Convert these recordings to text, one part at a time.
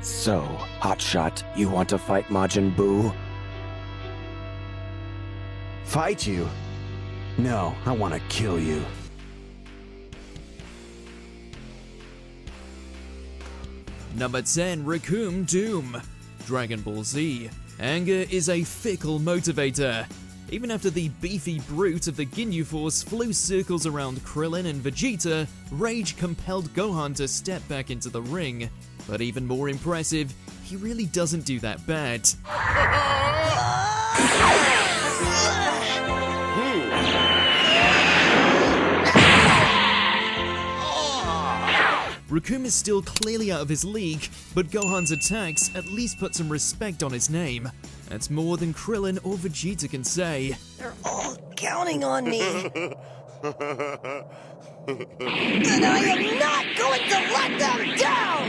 So, Hotshot, you want to fight Majin Buu? Fight you? No, I want to kill you. Number 10. Recoome Doom. Dragon Ball Z. Anger is a fickle motivator. Even after the beefy brute of the Ginyu Force flew circles around Krillin and Vegeta, rage compelled Gohan to step back into the ring. But even more impressive, he really doesn't do that bad. Recoome is still clearly out of his league, but Gohan's attacks at least put some respect on his name. That's more than Krillin or Vegeta can say. They're all counting on me. And I am not going to let them down!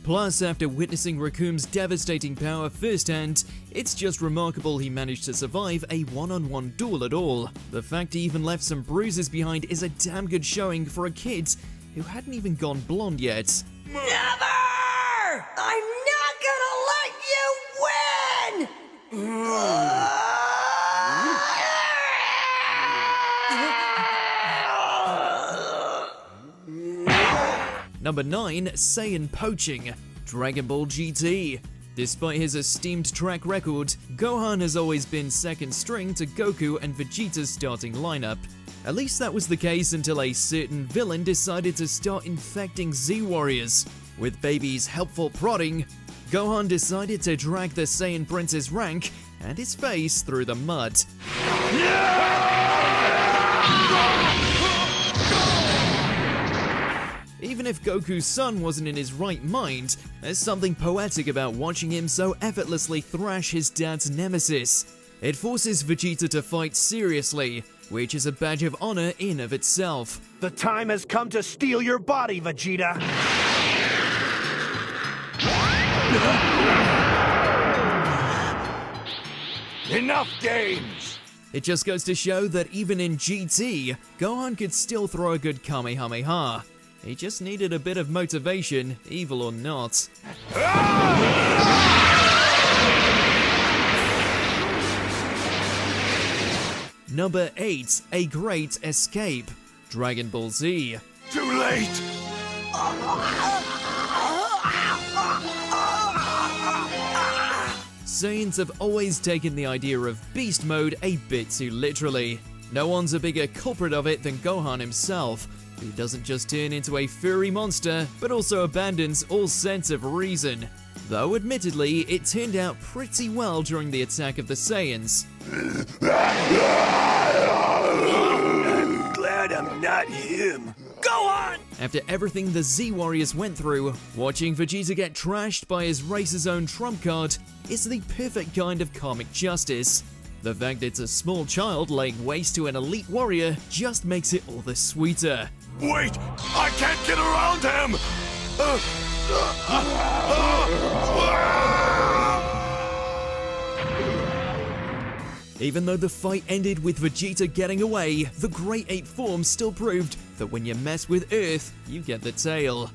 Plus, after witnessing Recoome's devastating power firsthand, it's just remarkable he managed to survive a one-on-one duel at all. The fact he even left some bruises behind is a damn good showing for a kid who hadn't even gone blonde yet. Never! I'm not gonna let you win! Number 9. Saiyan Poaching. Dragon Ball GT. Despite his esteemed track record, Gohan has always been second string to Goku and Vegeta's starting lineup. At least that was the case until a certain villain decided to start infecting Z-Warriors. With Baby's helpful prodding, Gohan decided to drag the Saiyan Prince's rank and his face through the mud. Even if Goku's son wasn't in his right mind, there's something poetic about watching him so effortlessly thrash his dad's nemesis. It forces Vegeta to fight seriously, which is a badge of honor in of itself. The time has come to steal your body, Vegeta! Enough games! It just goes to show that even in GT, Gohan could still throw a good Kamehameha. He just needed a bit of motivation, evil or not. Number 8. A Great Escape. Dragon Ball Z. Too late! Saiyans have always taken the idea of beast mode a bit too literally. No one's a bigger culprit of it than Gohan himself, who doesn't just turn into a furry monster, but also abandons all sense of reason. Though admittedly, it turned out pretty well during the attack of the Saiyans. I'm glad I'm not him. Gohan! After everything the Z-Warriors went through, watching Vegeta get trashed by his race's own trump card is the perfect kind of comic justice. The fact it's a small child laying waste to an elite warrior just makes it all the sweeter. Wait! I can't get around him! Even though the fight ended with Vegeta getting away, the Great Ape form still proved that when you mess with Earth, you get the tail.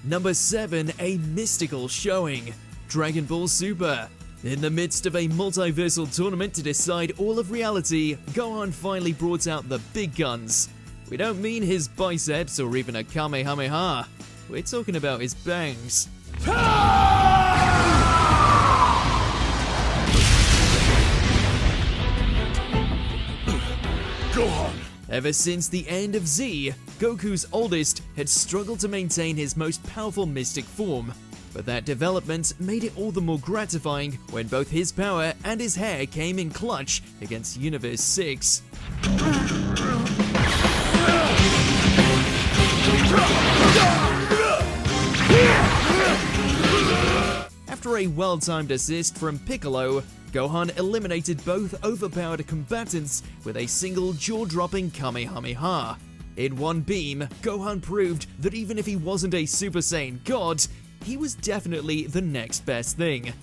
Number 7. A mystical showing. Dragon Ball Super. In the midst of a multiversal tournament to decide all of reality, Gohan finally brought out the big guns. We don't mean his biceps or even a Kamehameha. We're talking about his bangs. Gohan! Ever since the end of Z, Goku's oldest had struggled to maintain his most powerful mystic form. But that development made it all the more gratifying when both his power and his hair came in clutch against Universe 6. After a well-timed assist from Piccolo, Gohan eliminated both overpowered combatants with a single jaw-dropping Kamehameha. In one beam, Gohan proved that even if he wasn't a Super Saiyan god, he was definitely the next best thing.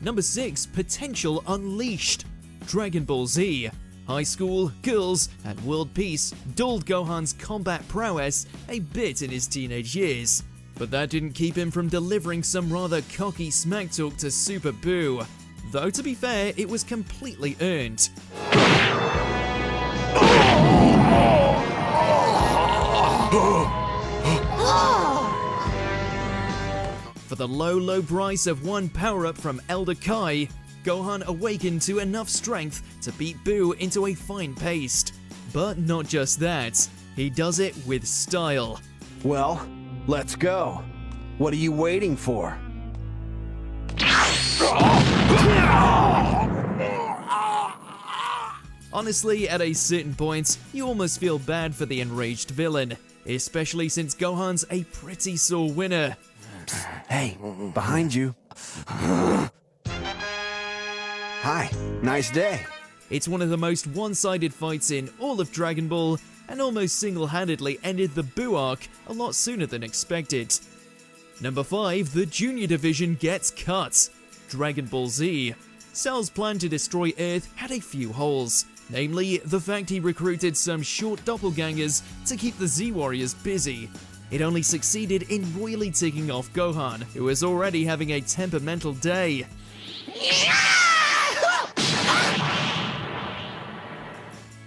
Number 6. Potential Unleashed. Dragon Ball Z. High school, girls, and world peace dulled Gohan's combat prowess a bit in his teenage years. But that didn't keep him from delivering some rather cocky smack talk to Super Boo. Though to be fair, it was completely earned. For the low price of one power-up from Elder Kai, Gohan awakened to enough strength to beat Boo into a fine paste. But not just that, he does it with style. Well, let's go. What are you waiting for? Honestly, at a certain point, you almost feel bad for the enraged villain, especially since Gohan's a pretty sore winner. Hey, behind you. Hi, nice day. It's one of the most one-sided fights in all of Dragon Ball, and almost single-handedly ended the Boo arc a lot sooner than expected. Number 5, the Junior Division gets cut. Dragon Ball Z. Cell's plan to destroy Earth had a few holes, namely the fact he recruited some short doppelgangers to keep the Z-Warriors busy. It only succeeded in royally ticking off Gohan, who was already having a temperamental day.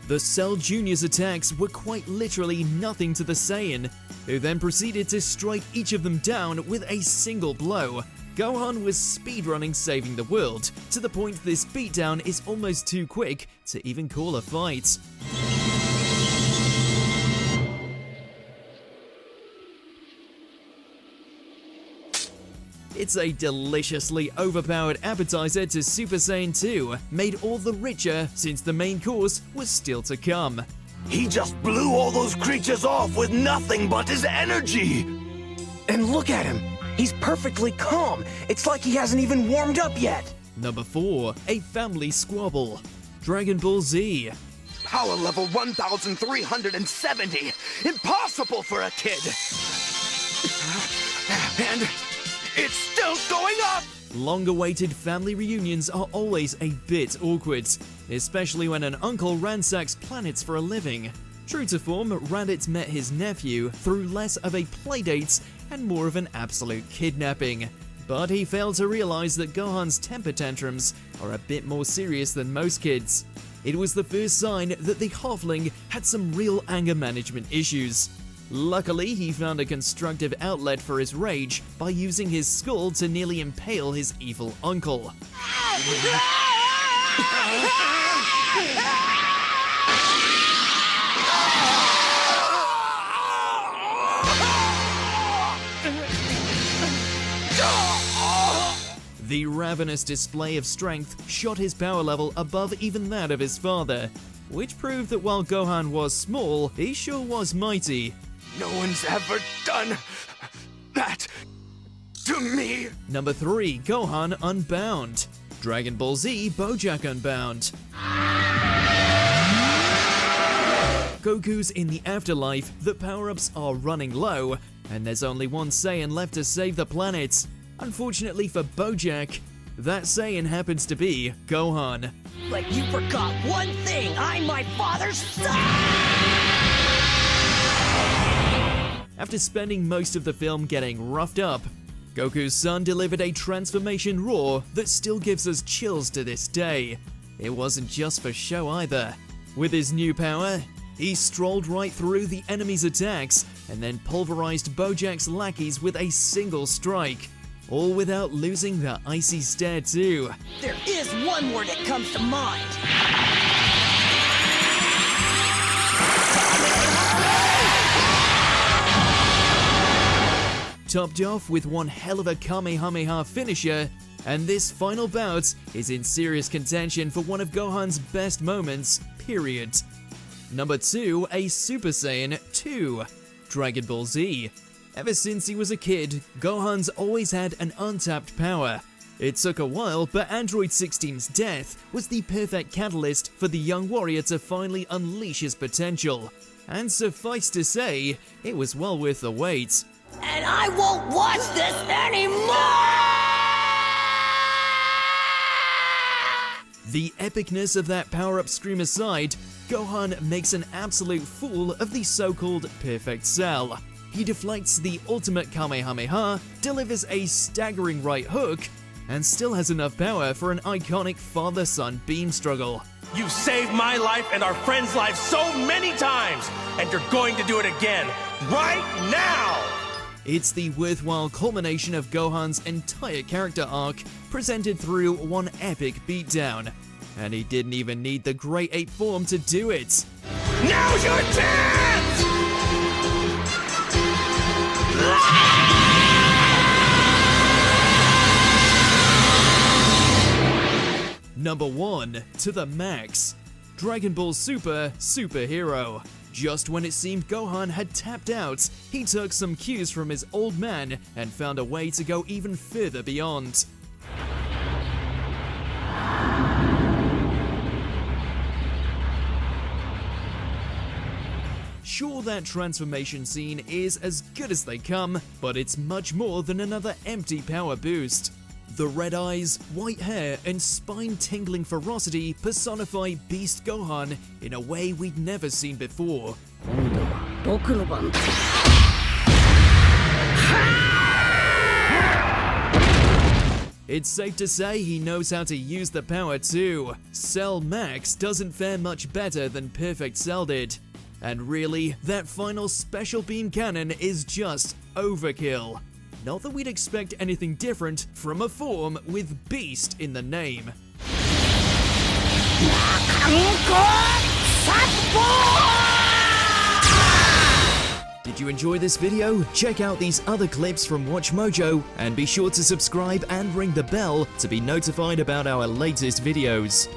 The Cell Junior's attacks were quite literally nothing to the Saiyan, who then proceeded to strike each of them down with a single blow. Gohan was speedrunning saving the world, to the point this beatdown is almost too quick to even call a fight. It's a deliciously overpowered appetizer to Super Saiyan 2, made all the richer since the main course was still to come. He just blew all those creatures off with nothing but his energy! And look at him! He's perfectly calm! It's like he hasn't even warmed up yet! Number 4, a family squabble. Dragon Ball Z. Power level 1,370! Impossible for a kid! And it's still going up! Long-awaited family reunions are always a bit awkward, especially when an uncle ransacks planets for a living. True to form, Raditz met his nephew through less of a playdate and more of an absolute kidnapping. But he failed to realize that Gohan's temper tantrums are a bit more serious than most kids. It was the first sign that the halfling had some real anger management issues. Luckily, he found a constructive outlet for his rage by using his skull to nearly impale his evil uncle. The ravenous display of strength shot his power level above even that of his father, which proved that while Gohan was small, he sure was mighty. No one's ever done that to me! Number 3, Gohan Unbound. Dragon Ball Z Bojack Unbound. Goku's in the afterlife, the power-ups are running low, and there's only one Saiyan left to save the planet. Unfortunately for Bojack, that Saiyan happens to be Gohan. But you forgot one thing! I'm my father's son! After spending most of the film getting roughed up, Goku's son delivered a transformation roar that still gives us chills to this day. It wasn't just for show either. With his new power, he strolled right through the enemy's attacks and then pulverized Bojack's lackeys with a single strike. All without losing the icy stare too. There is one word that comes to mind. Topped off with one hell of a Kamehameha finisher, and this final bout is in serious contention for one of Gohan's best moments, period. Number 2, a Super Saiyan 2. Dragon Ball Z. Ever since he was a kid, Gohan's always had an untapped power. It took a while, but Android 16's death was the perfect catalyst for the young warrior to finally unleash his potential. And suffice to say, it was well worth the wait. And I won't watch this anymore! The epicness of that power-up scream aside, Gohan makes an absolute fool of the so-called Perfect Cell. He deflects the ultimate Kamehameha, delivers a staggering right hook, and still has enough power for an iconic father-son beam struggle. You've saved my life and our friend's life so many times, and you're going to do it again, right now! It's the worthwhile culmination of Gohan's entire character arc, presented through one epic beatdown. And he didn't even need the Great Ape form to do it. Now's your chance! Number 1, to the max. Dragon Ball Super Superhero. Just when it seemed Gohan had tapped out, he took some cues from his old man and found a way to go even further beyond. Sure, that transformation scene is as good as they come, but it's much more than another empty power boost. The red eyes, white hair, and spine-tingling ferocity personify Beast Gohan in a way we'd never seen before. It's safe to say he knows how to use the power too. Cell Max doesn't fare much better than Perfect Cell did. And really, that final special beam cannon is just overkill. Not that we'd expect anything different from a form with Beast in the name. Did you enjoy this video? Check out these other clips from WatchMojo and be sure to subscribe and ring the bell to be notified about our latest videos.